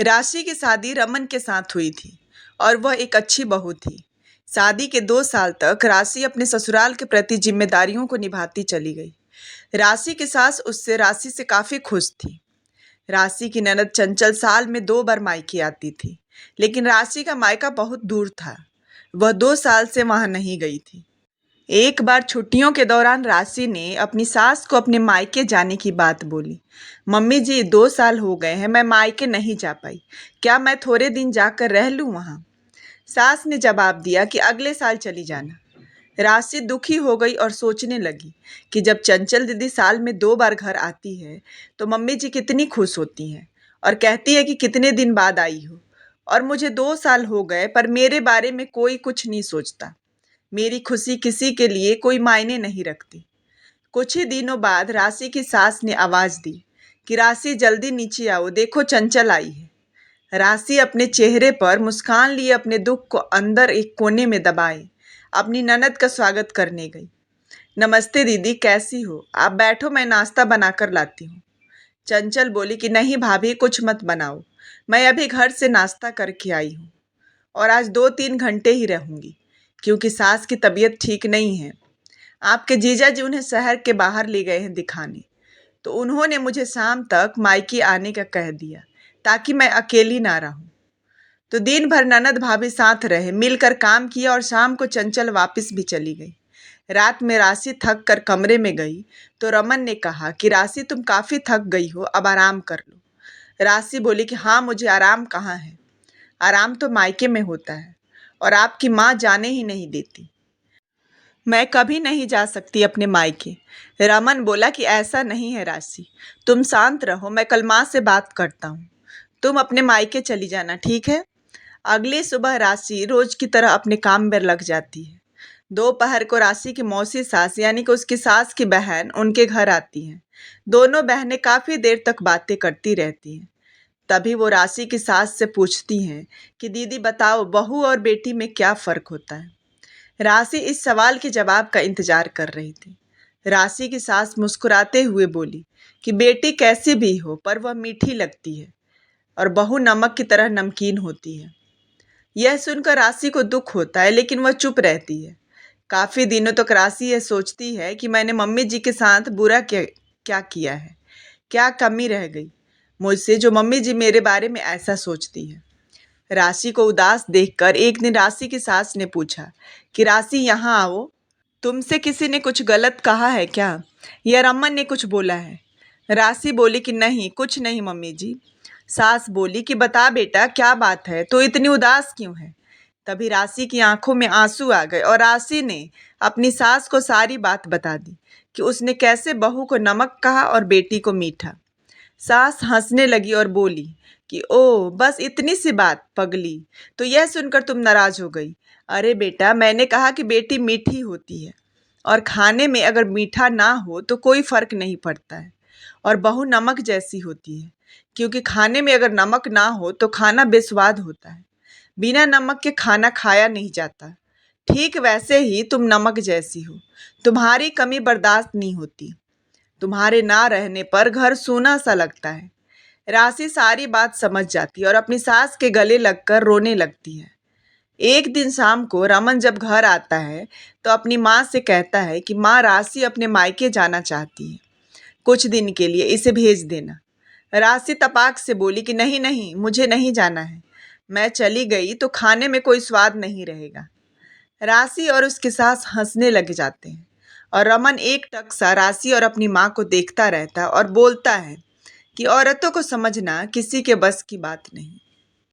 राशि की शादी रमन के साथ हुई थी और वह एक अच्छी बहू थी। शादी के 2 साल तक राशि अपने ससुराल के प्रति जिम्मेदारियों को निभाती चली गई। राशि की सास उससे राशि से काफी खुश थी। राशि की ननद चंचल साल में 2 बार मायके आती थी, लेकिन राशि का मायका बहुत दूर था। वह 2 साल से वहां नहीं गई थी। एक बार छुट्टियों के दौरान राशि ने अपनी सास को अपने मायके जाने की बात बोली। मम्मी जी, 2 साल हो गए हैं, मैं मायके नहीं जा पाई। क्या मैं थोड़े दिन जाकर रह लूं वहां? सास ने जवाब दिया कि अगले साल चली जाना। राशि दुखी हो गई और सोचने लगी कि जब चंचल दीदी साल में 2 बार घर आती है तो मम्मी जी कितनी खुश होती हैं और कहती है कि कितने दिन बाद आई हो। और मुझे 2 साल हो गए पर मेरे बारे में कोई कुछ नहीं सोचता। मेरी खुशी किसी के लिए कोई मायने नहीं रखती। कुछ ही दिनों बाद राशि की सास ने आवाज दी कि राशि जल्दी नीचे आओ, देखो चंचल आई है। राशि अपने चेहरे पर मुस्कान लिए अपने दुख को अंदर एक कोने में दबाए अपनी ननद का स्वागत करने गई। नमस्ते दीदी, कैसी हो? आप बैठो, मैं नाश्ता बनाकर लाती हूँ। चंचल बोली कि नहीं भाभी, कुछ मत बनाओ, मैं अभी घर से नाश्ता करके आई हूँ और आज 2-3 घंटे ही रहूंगी क्योंकि सास की तबीयत ठीक नहीं है। आपके जीजा जी उन्हें शहर के बाहर ले गए हैं दिखाने, तो उन्होंने मुझे शाम तक मायके आने का कह दिया ताकि मैं अकेली ना रहूं। तो दिन भर ननद भाभी साथ रहे, मिलकर काम किया और शाम को चंचल वापस भी चली गई। रात में राशि थक कर कमरे में गई तो रमन ने कहा कि राशि, तुम काफी थक गई हो, अब आराम कर लो। राशि बोली कि हाँ, मुझे आराम कहाँ है, आराम तो मायके में होता है और आपकी माँ जाने ही नहीं देती। मैं कभी नहीं जा सकती अपने मायके। रमन बोला कि ऐसा नहीं है राशि, तुम शांत रहो, मैं कल माँ से बात करता हूँ। तुम अपने मायके चली जाना, ठीक है? अगली सुबह राशि रोज की तरह अपने काम में लग जाती है। दोपहर को राशि की मौसी सास यानी कि उसकी सास की बहन उनके घर आती हैं। दोनों बहनें काफी देर तक बातें करती रहती हैं। तभी वो राशि की सास से पूछती हैं कि दीदी बताओ, बहू और बेटी में क्या फर्क होता है? राशि इस सवाल के जवाब का इंतजार कर रही थी। राशि की सास मुस्कुराते हुए बोली कि बेटी कैसी भी हो पर वह मीठी लगती है और बहू नमक की तरह नमकीन होती है। यह सुनकर राशि को दुख होता है, लेकिन वह चुप रहती है। काफी दिनों तक राशि यह सोचती है कि मैंने मम्मी जी के साथ बुरा क्या क्या किया है, क्या कमी रह गई मुझसे जो मम्मी जी मेरे बारे में ऐसा सोचती है। राशि को उदास देखकर एक दिन राशि की सास ने पूछा कि राशि, यहाँ आओ, तुमसे किसी ने कुछ गलत कहा है क्या, या रमन ने कुछ बोला है? राशि बोली कि नहीं, कुछ नहीं मम्मी जी। सास बोली कि बता बेटा, क्या बात है, तो इतनी उदास क्यों है? तभी राशि की आंखों में आंसू आ गए और राशि ने अपनी सास को सारी बात बता दी कि उसने कैसे बहू को नमक कहा और बेटी को मीठा। सास हंसने लगी और बोली कि ओह, बस इतनी सी बात पगली, तो यह सुनकर तुम नाराज हो गई? अरे बेटा, मैंने कहा कि बेटी मीठी होती है और खाने में अगर मीठा ना हो तो कोई फर्क नहीं पड़ता है, और बहू नमक जैसी होती है क्योंकि खाने में अगर नमक ना हो तो खाना बेस्वाद होता है। बिना नमक के खाना खाया नहीं जाता। ठीक वैसे ही तुम नमक जैसी हो, तुम्हारी कमी बर्दाश्त नहीं होती। तुम्हारे ना रहने पर घर सूना सा लगता है। राशि सारी बात समझ जाती है और अपनी सास के गले लगकर रोने लगती है। एक दिन शाम को रमन जब घर आता है तो अपनी माँ से कहता है कि माँ, राशि अपने मायके जाना चाहती है, कुछ दिन के लिए इसे भेज देना। राशि तपाक से बोली कि नहीं नहीं, मुझे नहीं जाना है, मैं चली गई तो खाने में कोई स्वाद नहीं रहेगा। राशि और उसकी सास हंसने लग जाते हैं और रमन एक टक सा राशि और अपनी माँ को देखता रहता है और बोलता है कि औरतों को समझना किसी के बस की बात नहीं।